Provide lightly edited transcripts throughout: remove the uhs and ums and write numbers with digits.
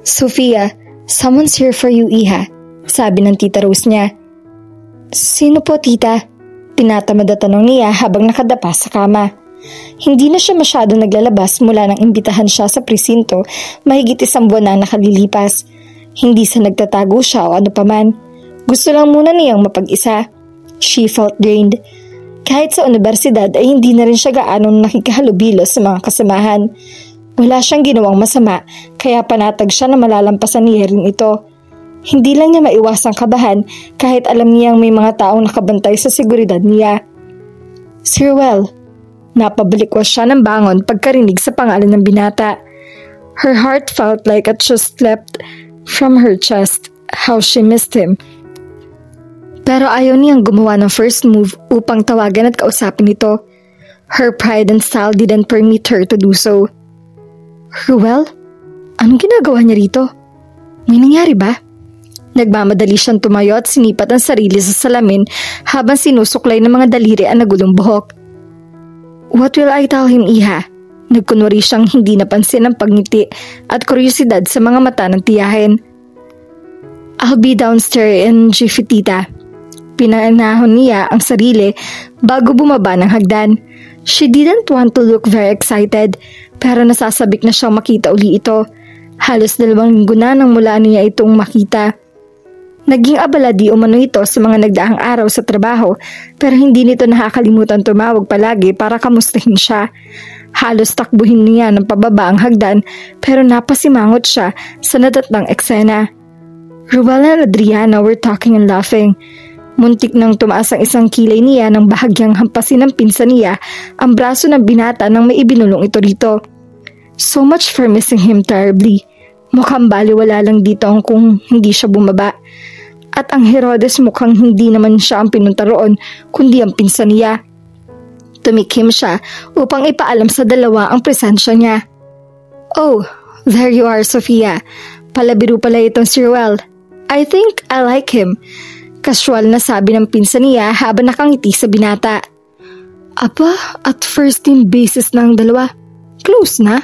Sofia, someone's here for you, Iha, sabi ng tita Rose niya. Sino po, tita? Tinatamad na tanong niya habang nakadapa sa kama. Hindi na siya masyado naglalabas mula nang imbitahan siya sa presinto mahigit 1 buwan na nakalilipas. Hindi sa nagtatago siya o ano paman. Gusto lang muna niyang mapag-isa. She felt drained. Kahit sa universidad ay hindi na rin siya gaanong nakikahalubilo sa mga kasamahan. Wala siyang ginawang masama kaya panatag siya na malalampasan niya rin ito. Hindi lang niya maiwasang kabahan kahit alam niyang may mga taong nakabantay sa seguridad niya. Sir Well, napabalikwas siya ng bangon pagkarinig sa pangalan ng binata. Her heart felt like it just leapt from her chest. How she missed him. Pero ayaw niyang gumawa ng first move upang tawagan at kausapin ito. Her pride and style didn't permit her to do so. Ruel, anong ginagawa niya rito? May nangyari ba? Nagmamadali siyang tumayo at sinipat ang sarili sa salamin habang sinusuklay ng mga daliri ang nagulong buhok. What will I tell him, Iha? Nagkunwari siyang hindi napansin ang pagngiti at kuryosidad sa mga mata ng tiyahin. I'll be downstairs in jiffy, tita. Pinanahon niya ang sarili bago bumaba ng hagdan. She didn't want to look very excited pero nasasabik na siyang makita uli ito. Halos 2 linggo na nang mula niya itong makita. Naging abala di umano ito sa mga nagdaang araw sa trabaho pero hindi nito nakakalimutan tumawag palagi para kamustahin siya. Halos takbuhin niya ng pababa ang hagdan pero napasimangot siya sa natatnang eksena. Ruel and Adriana were talking and laughing. Muntik nang tumaas ang isang kilay niya nang bahagyang hampasin ng pinsan niya ang braso ng binata nang may ibinulong ito rito. So much for missing him terribly. Mukhang baliwala lang dito kung hindi siya bumaba. At ang Herodes mukhang hindi naman siya ang pinunta roon kundi ang pinsan niya. Tumikim siya upang ipaalam sa dalawa ang presensya niya. Oh, there you are, Sofia. Palabiro pala itong si Ruel. I think I like him. Casual na sabi ng pinsan niya habang nakangiti sa binata. Apa, at first team basis ng dalawa. Close na?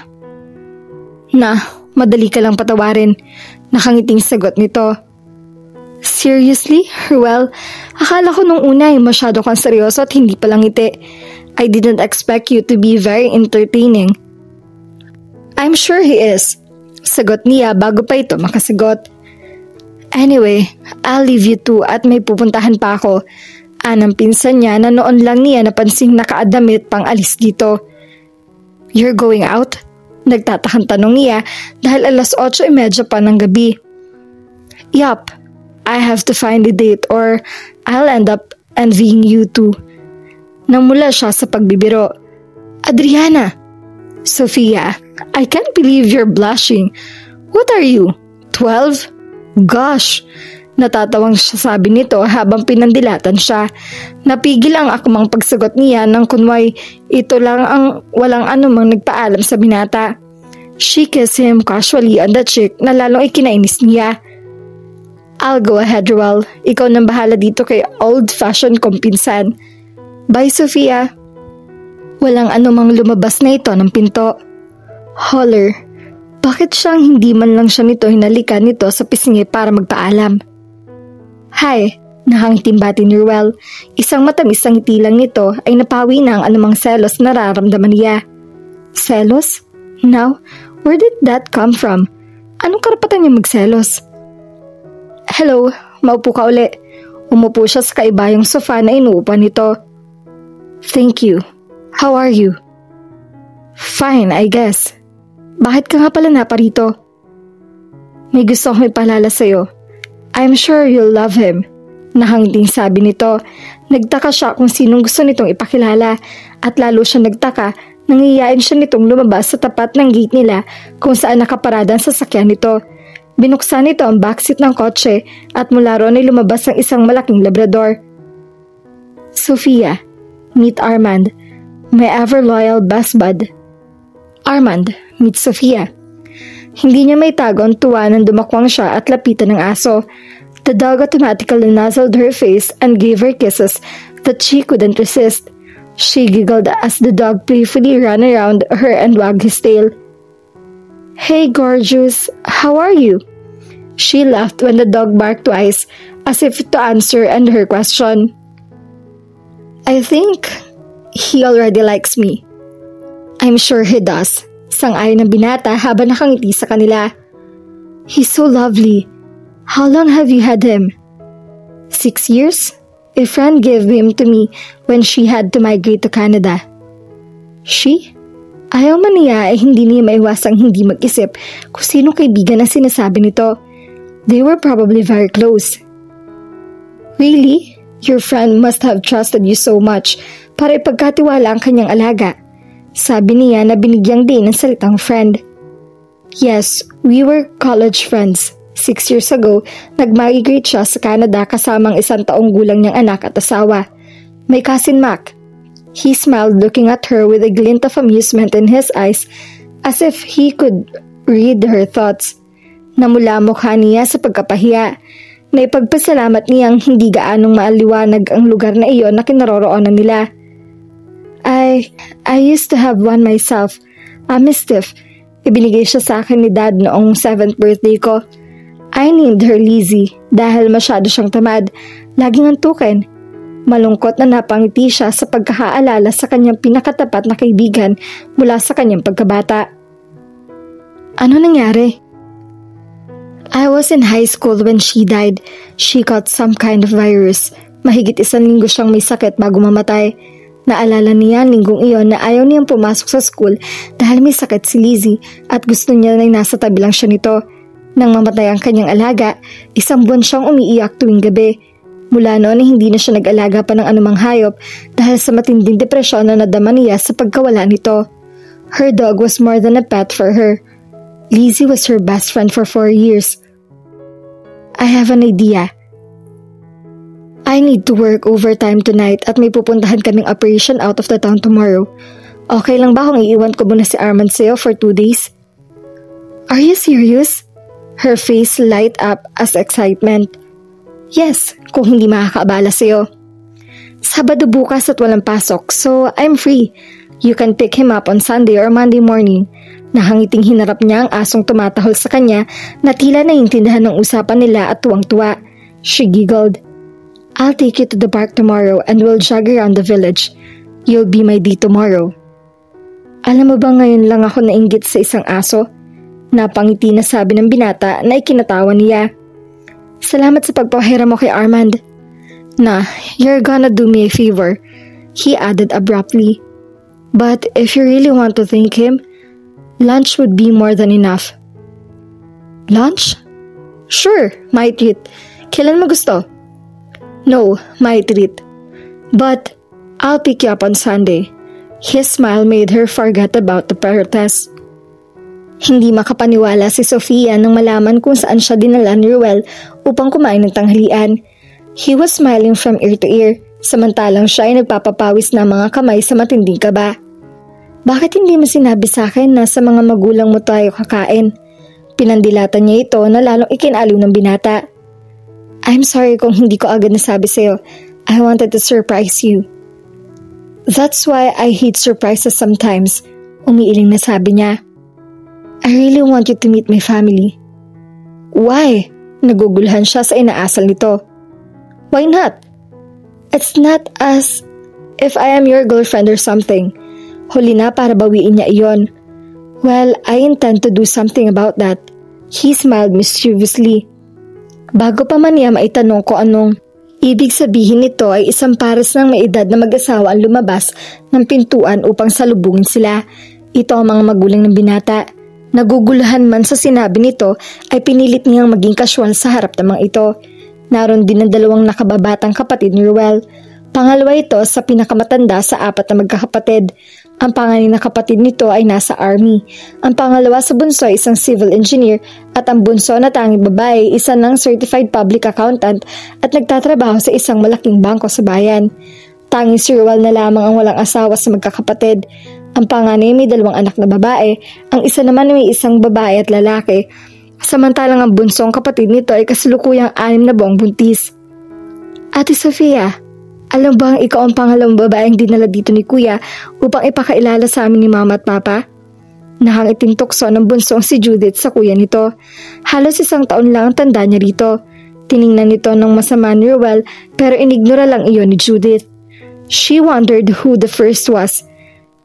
Madali ka lang patawarin. Nakangiting sagot nito. Seriously, Ruel? Akala ko nung una ay masyado kang seryoso at hindi palang ngiti. I didn't expect you to be very entertaining. I'm sure he is. Sagot niya bago pa ito makasagot. Anyway, I'll leave you two at may pupuntahan pa ako. Anang pinsan niya na noon lang niya napansing nakaadamit pang alis dito. You're going out? Nagtatakang tanong niya dahil 8:30 pa ng gabi. Yup, I have to find a date or I'll end up envying you two. Namula siya sa pagbibiro. Adriana! Sofia, I can't believe you're blushing. What are you? 12? Gosh! Natatawang siya sabi nito habang pinandilatan siya. Napigil ang akmang pagsagot niya nang kunway ito lang ang walang anumang nagpaalam sa binata. She kissed him casually on the cheek na lalong ikinainis niya. I'll go ahead, Ruel. Ikaw nang bahala dito kay old-fashioned kong pinsan. Bye, Sofia. Walang anumang lumabas na ito ng pinto. Holler. Bakit siyang hindi man lang siya nito hinalikan nito sa pisngi para magpaalam? Hi, nakangiting bati ni Ruel. Isang matamis ang ngiti lang nito ay napawi na ang anumang selos na nararamdaman niya. Selos? Now, where did that come from? Anong karapatan niya magselos? Hello, maupo ka uli. Umupo siya sa kaibayang sofa na inuupan nito. Thank you. How are you? Fine, I guess. Bakit ka nga pala naparito? May gusto akong ipaalala sa'yo. I'm sure you'll love him. Nakangiting sabi nito. Nagtaka siya kung sinong gusto nitong ipakilala at lalo siya nagtaka nang iyain siya nitong lumabas sa tapat ng gate nila kung saan nakaparada ang sasakyan nito. Binuksan nito ang backseat ng kotse at mula roon ay lumabas ang isang malaking labrador. Sofia, meet Armand, my ever-loyal best bud. Armand, meet Sofia. Hindi niya may tago ang tuwa nang dumakwang siya at lapitan ng aso. The dog automatically nuzzled her face and gave her kisses that she couldn't resist. She giggled as the dog playfully ran around her and wagged his tail. "Hey gorgeous, how are you?" She laughed when the dog barked twice, as if to answer her question. "I think he already likes me." "I'm sure he does," sang-ayon ng binata habang nakangiti sa kanila. "He's so lovely. How long have you had him?" 6 years. A friend gave him to me when she had to migrate to Canada. She? Ayaw man niya ay hindi niya maiwasang hindi mag-isip kung sinong kaibigan ang sinasabi nito. They were probably very close. "Really? Your friend must have trusted you so much para ipagkatiwala ang kanyang alaga," sabi niya na binigyang din ng salitang friend. "Yes, we were college friends. 6 years ago, nag-migrate siya sa Canada kasamang 1 taong gulang niyang anak at asawa. My cousin Mac." He smiled, looking at her with a glint of amusement in his eyes as if he could read her thoughts. Namula mukha niya sa pagkapahiya. Naipagpasalamat niyang hindi gaanong maaliwanag ang lugar na iyon na kinaroroonan nila. I used to have one myself, a Mastiff. Ibinigay siya sa akin ni Dad noong 7th birthday ko. I named her Lizzie dahil masyado siyang tamad, laging antukin. Malungkot na napangiti siya sa pagkakaalala sa kanyang pinakatapat na kaibigan mula sa kanyang pagkabata. "Ano nangyari?" "I was in high school when she died. She got some kind of virus. Mahigit 1 linggo siyang may sakit bago mamatay. Naalala niya linggong iyon na ayaw niyang pumasok sa school dahil may sakit si Lizzie at gusto niya na nasa tabi lang siya nito. Nang mamatay ang kanyang alaga, 1 buwan siyang umiiyak tuwing gabi. Mula noon ay hindi na siya nag-alaga pa ng anumang hayop dahil sa matinding depresyon na nadama niya sa pagkawala nito. Her dog was more than a pet for her. Lizzie was her best friend for 4 years. I have an idea. I need to work overtime tonight at may pupuntahan kaming operation out of the town tomorrow. Okay lang ba kung iiwan ko muna si Armand sa'yo for 2 days? Are you serious? Her face light up as excitement. Yes, kung hindi makakaabala sa'yo. Sabado bukas at walang pasok, so I'm free. You can pick him up on Sunday or Monday morning. Nakangiting hinarap niya ang asong tumatahol sa kanya na tila naiintindihan ng usapan nila at tuwang-tuwa. She giggled. I'll take you to the park tomorrow and we'll jog around the village. You'll be my date tomorrow. Alam mo ba ngayon lang ako nainggit sa isang aso? Napangiti na sabi ng binata na ikinatawa niya. Salamat sa pagpahiram mo kay Armand. Nah, you're gonna do me a favor, he added abruptly. But if you really want to thank him, lunch would be more than enough. Lunch? Sure, my treat. Kailan mo gusto? No, my treat. But I'll pick you up on Sunday. His smile made her forget about the protest. Hindi makapaniwala si Sofia nang malaman kung saan siya dinala ni Ruel upang kumain ng tanghalian. He was smiling from ear to ear, samantalang siya ay nagpapapawis na mga kamay sa matinding kaba. Bakit hindi mo sinabi sa akin na sa mga magulang mo tayo kakain? Pinandilatan niya ito na lalong ikinaliw ng binata. I'm sorry kung hindi ko agad nasabi sa'yo. I wanted to surprise you. That's why I hate surprises sometimes, umiiling na sabi niya. I really want you to meet my family. Why? Naguguluhan siya sa inaasal nito. Why not? It's not as if I am your girlfriend or something. Huli na para bawiin niya iyon. Well, I intend to do something about that. He smiled mischievously. Bago pa man niya maitanong ko anong ibig sabihin nito ay isang pares ng may edad na mag-asawa ang lumabas ng pintuan upang salubungin sila. Ito ang mga magulang ng binata. Naguguluhan man sa sinabi nito ay pinilit niyang maging kasyual sa harap ng mga ito. Naroon din ang 2 nakababatang kapatid ni Ruel. Pangalawa ito sa pinakamatanda sa 4 na magkakapatid. Ang panganay na kapatid nito ay nasa army. Ang pangalawa sa bunso ay isang civil engineer at ang bunso na tanging babae isa ng certified public accountant at nagtatrabaho sa isang malaking bangko sa bayan. Tanging si Ruel na lamang ang walang asawa sa magkakapatid. Ang panganay may 2 anak na babae, ang isa naman may isang babae at lalaki. Samantalang ang bunsong kapatid nito ay kasalukuyang 6 na buwang buntis. Ate Sofia, alam bang ikaw ang pangalawang babaeng dinala dito ni Kuya upang ipakailala sa amin ni Mama at Papa? Nakangiting tukso ng bunsong si Judith sa kuya nito. Halos 1 taon lang ang tanda niya rito. Tiningnan nito ng masama ni Ruel pero inignora lang iyon ni Judith. She wondered who the first was.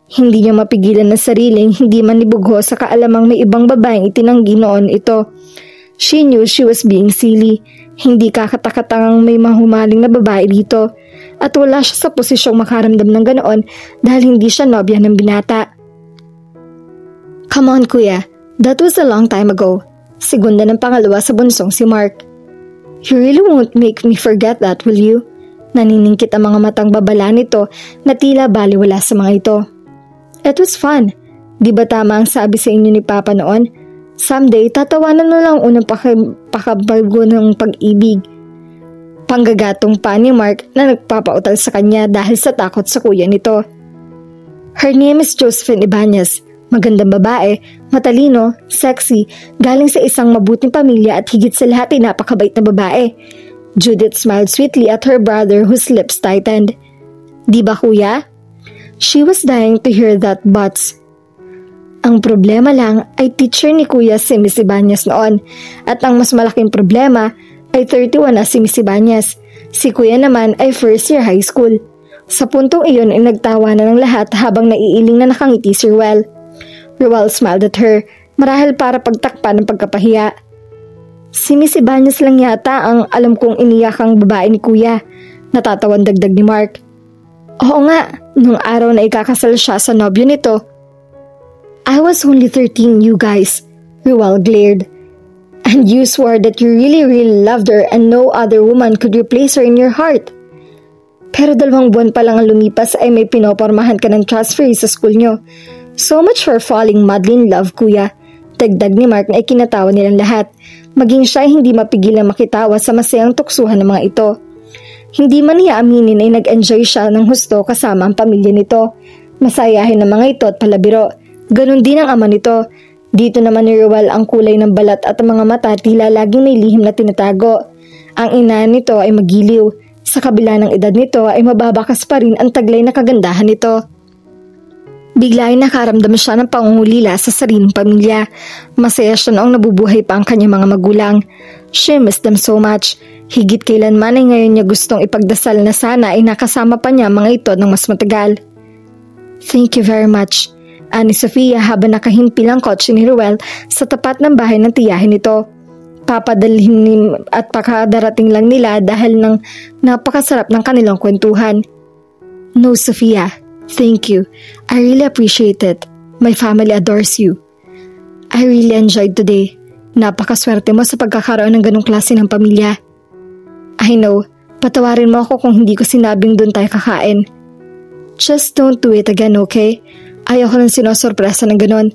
Hindi niya mapigilan na sariling hindi manibugho sa kaalamang may ibang babaeng itinanggi noon ito. She knew she was being silly. Hindi kakatakatangang may mahumaling na babae dito. At wala siya sa posisyong makaramdam ng ganoon dahil hindi siya nobya ng binata. Come on kuya, that was a long time ago. Segunda ng pangalawa sa bunsong si Mark. You really won't make me forget that, will you? Naniningkit ang mga matang babala nito na tila baliwala sa mga ito. It was fun. Di ba tama ang sabi sa inyo ni Papa noon? Someday, tatawanan na lang unang pakabago ng pag-ibig. Panggagatong pa ni Mark na nagpapautal sa kanya dahil sa takot sa kuya nito. Her name is Josephine Ibanez. Magandang babae, matalino, sexy, galing sa isang mabuting pamilya at higit sa lahat ay napakabait na babae. Judith smiled sweetly at her brother whose lips tightened. Di ba kuya? She was dying to hear that but... Ang problema lang ay teacher ni kuya si Miss Ibanez noon at ang mas malaking problema ay 31 na si Miss Ibanez. Si kuya naman ay first year high school. Sa puntong iyon ay nagtawanan ng lahat habang naiiling na nakangiti si Ruel. Ruel smiled at her, marahil para pagtakpan ng pagkapahiya. Si Miss Ibanez lang yata ang alam kong iniyakang babae ni kuya. Natatawan dagdag ni Mark. Oo nga, nung araw na ikakasal siya sa nobyo nito. I was only 13, you guys. Ruel glared. And you swore that you really loved her and no other woman could replace her in your heart. Pero 2 buwan pa lang ang lumipas ay may pinopormahan ka ng transfer sa school nyo. So much for falling madly in love, kuya. Dagdag ni Mark na ikinatawa nilang lahat. Maging siya ay hindi mapigilang makitawa sa masayang tuksuhan ng mga ito. Hindi man niya aminin ay nag-enjoy siya ng husto kasama ang pamilya nito. Masayahin ng mga ito at palabiro. Ganon din ang ama nito. Dito naman ni Ruel ang kulay ng balat at ang mga mata tila laging may lihim na tinatago. Ang ina nito ay magiliw. Sa kabila ng edad nito ay mababakas pa rin ang taglay na kagandahan nito. Bigla ay nakaramdam siya ng pangungulila sa sariling pamilya. Masaya siya noong nabubuhay pa ang kanyang mga magulang. She missed them so much. Higit kailanman ay ngayon niya gustong ipagdasal na sana ay nakasama pa niya mga ito ng mas matagal. Thank you very much. Ani Sofia habang nakahimpil ang kotse ni Ruel sa tapat ng bahay ng tiyahin nito. Papadalhin at pakadarating lang nila dahil ng napakasarap ng kanilang kwentuhan. No, Sofia. Thank you. I really appreciate it. My family adores you. I really enjoyed today. Napakaswerte mo sa pagkakaroon ng ganong klase ng pamilya. I know. Patawarin mo ako kung hindi ko sinabing doon tayo kakain. Just don't do it again, okay? Ayoko nang sinosorpresa ng ganon.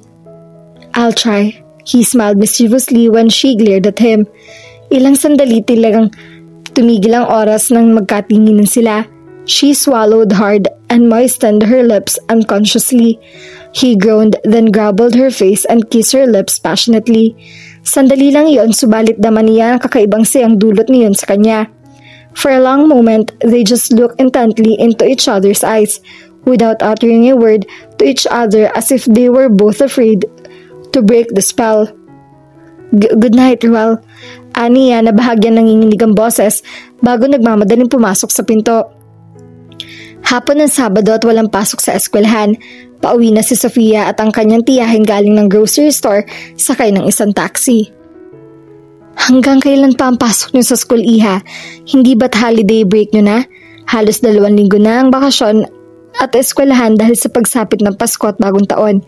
I'll try. He smiled mischievously when she glared at him. Ilang sandali talagang tumigil ang oras nang magkatinginan sila. She swallowed hard and moistened her lips unconsciously. He groaned, then grabbled her face and kissed her lips passionately. Sandali lang iyon, subalit daman niya ang kakaibang sayang dulot niyon sa kanya. For a long moment, they just looked intently into each other's eyes, without uttering a word to each other as if they were both afraid to break the spell. Good night, Ruel. Aniya na bahagyan nanginginig ang boses bago nagmamadaling pumasok sa pinto. Hapon ng Sabado at walang pasok sa eskwelahan. Pauwi na si Sofia at ang kanyang tiyahin galing ng grocery store sakay ng isang taxi. Hanggang kailan pa ang pasok niyo sa school, Iha? Hindi ba't holiday break niyo na? Halos 2 linggo na ang bakasyon at eskwelahan dahil sa pagsapit ng Pasko at Bagong Taon.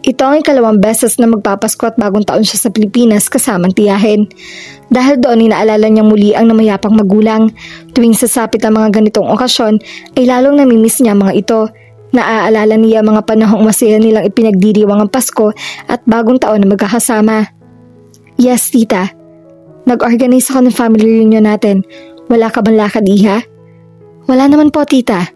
Ito ang 2nd beses na magpapasko at Bagong Taon siya sa Pilipinas kasamang tiyahin. Dahil doon inaalala niyang muli ang namayapang magulang. Tuwing sasapit ang mga ganitong okasyon ay lalong namimiss niya mga ito. Naaalala niya mga panahong masaya nilang ipinagdiriwang ang Pasko at Bagong Taon na magkakasama. Yes, tita. Nag-organize ako ng family reunion natin. Wala ka bang lakad, Iha? Wala naman po, tita.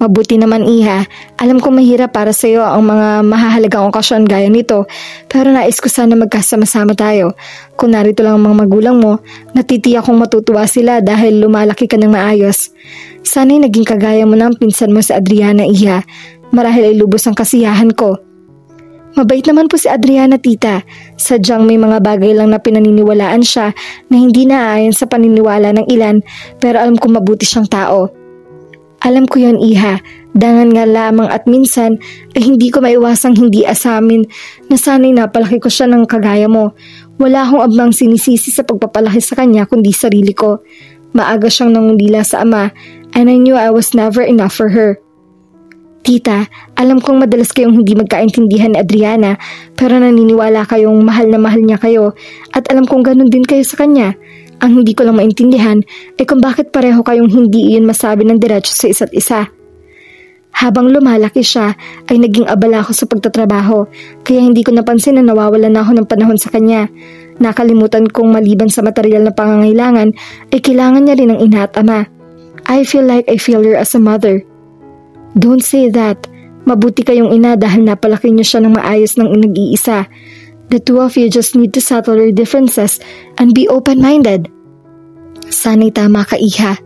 Mabuti naman, Iha. Alam ko mahirap para sa iyo ang mga mahahalagang okasyon gaya nito, pero nais ko sana magkasama-sama tayo. Kung narito lang ang mga magulang mo, natitiyak kong matutuwa sila dahil lumalaki ka ng maayos. Sana'y naging kagaya mo ng pinsan mo sa Adriana, Iha. Marahil ay lubos ang kasiyahan ko. Mabait naman po si Adriana, tita. Sadyang may mga bagay lang na pinaniniwalaan siya na hindi naaayon sa paniniwala ng ilan, pero alam kong mabuti siyang tao. Alam ko yon, iha. Dangan nga lamang at minsan ay hindi ko maiwasang hindi asamin na sana'y napalaki ko siya ng kagaya mo. Wala akong abang sinisisi sa pagpapalaki sa kanya kundi sarili ko. Maaga siyang nangulila sa ama and I knew I was never enough for her. Tita, alam kong madalas kayong hindi magkaintindihan ni Adriana pero naniniwala kayong mahal na mahal niya kayo at alam kong ganun din kayo sa kanya. Ang hindi ko lang maintindihan ay kung bakit pareho kayong hindi iyon masabi ng diretso sa isa't isa. Habang lumalaki siya ay naging abala ako sa pagtatrabaho kaya hindi ko napansin na nawawalan na ako ng panahon sa kanya. Nakalimutan kong maliban sa material na pangangailangan ay kailangan niya rin ng ina at ama. I feel like I fail her as a mother. Don't say that. Mabuti kayong ina dahil napalaki niyo siya ng maayos ng nag-iisa. The two of you just need to settle your differences and be open-minded. Sana'y tama ka, iha.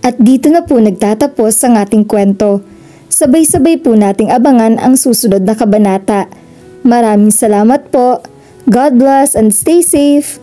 At dito na po nagtatapos ang ating kwento. Sabay-sabay po nating abangan ang susunod na kabanata. Maraming salamat po. God bless and stay safe.